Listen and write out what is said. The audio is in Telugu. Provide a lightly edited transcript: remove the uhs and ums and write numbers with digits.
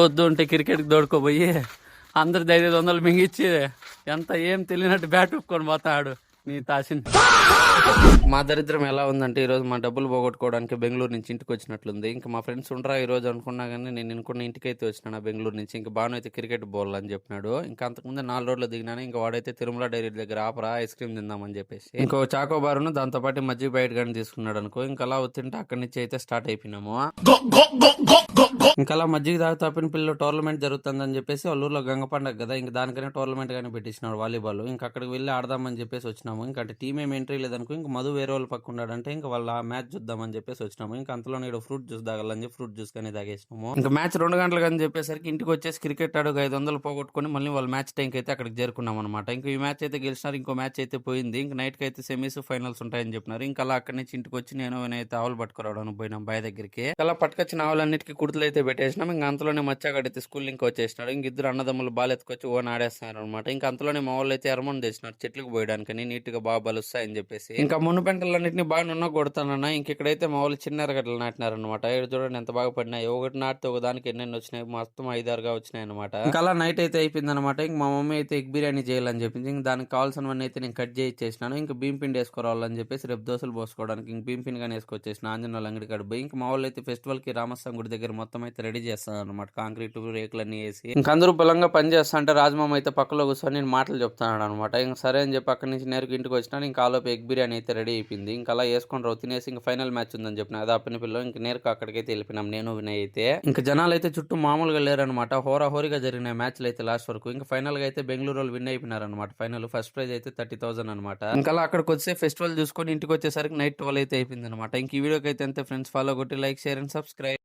వద్దు ఉంటే క్రికెట్కి దోడుకోపోయి అందరు 500 మింగిచ్చి ఎంత ఏం తెలియనట్టు బ్యాట్ ఒప్పుకొని పోతాడు నీ తాసిన్. మా దరిద్రం ఎలా ఉందంటే ఈరోజు మా డబ్బులు పోగొట్టుకోవడానికి బెంగళూరు నుంచి ఇంటికి వచ్చినట్లుంది. ఇంకా మా ఫ్రెండ్స్ ఉండరా ఈరోజు అనుకున్నా కానీ నేను అనుకున్న ఇంటికైతే వచ్చినా బెంగళూరు నుంచి. ఇంకా బాను అయితే క్రికెట్ బోల్ అని చెప్పినాడు. ఇంకా అంతకుముందు 4 రోడ్లు దిగినాను. ఇంకా వాడైతే తిరుమల డైరీ దగ్గర ఆపరా ఐస్ క్రీమ్ తిందామని చెప్పేసి ఇంకో చాకోబారును దాంతో పాటు మజ్జిగ బయట కానీ తీసుకున్నాడు అనుకో. ఇంకా అలా తింటే అక్కడి నుంచి అయితే స్టార్ట్ అయిపోయినాము. ఇంకా అలా మజ్జిగ తాగుతా పిల్లలు టోర్నమెంట్ జరుగుతుందని చెప్పేసి వాళ్ళ ఊర్లో గంగ పండగ కదా, ఇంకా దానికనే టోర్నమెంట్ కానీ పెట్టించినాడు వాలీబాల్. ఇంకా అక్కడికి వెళ్ళి ఆడదామని చెప్పేసి వచ్చినాము. ఇంకా అంటే టీం ఏం ఎంట్రీ లేదనుకో. ఇంకా మధు వేరే వాళ్ళు పక్క ఉన్నాడంటే ఇంకా వాళ్ళ మ్యాచ్ చూద్దామని చెప్పేసి వచ్చినాము. ఇంకా అంతలోనే ఇక్కడ ఫ్రూట్ జ్యూస్ తాగాలని చెప్పి ఫ్రూట్ జ్యూస్ కానీ తాగేసినాము. ఇంకా మ్యాచ్ 2 గంటలకు అని చెప్పేసరికి ఇంటికి వచ్చేసి క్రికెట్ ఆడు 500 పోగొట్టుకుని మళ్ళీ వాళ్ళ మ్యాచ్ టైంకి అయితే అక్కడికి చేరుకున్నాం అనమాట. ఇంకా ఈ మ్యాచ్ అయితే గెలిచినారు, ఇంకో మ్యాచ్ అయితే పోయింది. ఇంకా నైట్ కి అయితే సెమీస్ ఫైనల్స్ ఉంటాయని చెప్పినారు. ఇంకా అలా అక్కడి నుంచి ఇంటికి వచ్చి నేను అయితే ఆవులు పట్టుకురావడానికి పోయినాం బాయ్ దగ్గరికి. అలా పట్టుకొచ్చిన ఆవులన్నిటికీ కుడుతులు అయితే పెట్టేసినాం. ఇంకా అంతలోనే మచ్చాగడైతే స్కూల్ ఇంకా వచ్చేసినాడు. ఇంక ఇద్దరు అన్నదమ్ములు బాల్ ఎత్తుకొచ్చి ఓన్ ఆడేస్తున్నారు అనమాట. ఇంకా అంతలోనే మా వాళ్ళు అయితే ఎర్రమని తెచ్చినారు చెట్లకు పోయడానికి నీట్ గా బాగా బలుస్తాయని చెప్పేసి. ఇంకా మున్ను పెంటలన్నింటినీ బాగా నున్న కొడతానన్నా. ఇంకెక్కడైతే మా వాళ్ళు చిన్న ఎరగడ్డలు నాటినారనమాట. ఇక్కడ చూడండి ఎంత బాగా పడినాయి. ఒకటి నాటితే ఒక దానికి ఎన్నెన్ని వచ్చినాయి, మొత్తం 5-6గా వచ్చినాయి అనమాట. ఇంకా అలా నైట్ అయితే అయిపోయింది అనమాట. ఇంక మా మమ్మీ అయితే ఎగ్ బిర్యానీ చేయాలని చెప్పింది. ఇంక దానికి కావాల్సినవన్నీ అయితే నేను కట్ చేయించేసినాను. ఇంకా భీమ్ పిండి వేసుకోవాలని చెప్పేసి రేపు దోశలు పోసుకోవడానికి ఇంక భీమ్ పిండి కానీ వేసుకొచ్చేసిన ఆంజనేయుల అంగడి కాడ పోయి. ఇంకా మా వాళ్ళు అయితే ఫెస్టివల్ కి రామస్వామి గుడి దగ్గర మొత్తం అయితే రెడీ చేస్తాను అనమాట. కాంక్రీట్ రేకులన్నీ వేసి ఇంకా అందరూ బలంగా పని చేస్తా అంటే రాజమామ అయితే పక్కలో కూర్చొని నేను మాటలు చెప్తాను అనమాట. ఇంకా సరే అని చెప్పి అక్కడి నుంచి నేరుగా ఇంటికి వచ్చినా. ఇంకా ఆలోపు ఎగ్ బిర్యానీ అయితే రెడీ అయిపోయింది. ఇంకా అలా వేసుకొని రావు తినేసి ఇంకా ఫైనల్ మ్యాచ్ ఉందని చెప్పిన అదే అప్పని పిల్లలు ఇంకా నేరుగా అక్కడికైతే వెళ్ళిపోయినాం నేను వినయ్ అయితే. ఇంకా జనాలు అయితే చుట్టూ మామూలుగా లేరనమాట. హోరాహోరీగా జరిగిన మ్యాచ్లు అయితే లాస్ట్ వరకు. ఇంకా ఫైనల్ గా అయితే బెంగళూరు వాళ్ళు విన్ అయిపోయినారు అనమాట. ఫైనల్ ఫస్ట్ ప్రైజ్ అయితే 30,000 అనమాట. ఇంకా అలా అక్కడికి వచ్చే ఫెస్టివల్ చూసుకొని ఇంటికి వచ్చేసరికి నైట్ 12 అయితే అయిపోయింది అనమాట. ఇంక ఈ వీడియోకి అయితే అంతే ఫ్రెండ్స్. ఫాలో కొట్టి లైక్ షేర్ అండ్ సబ్స్క్రైబ్.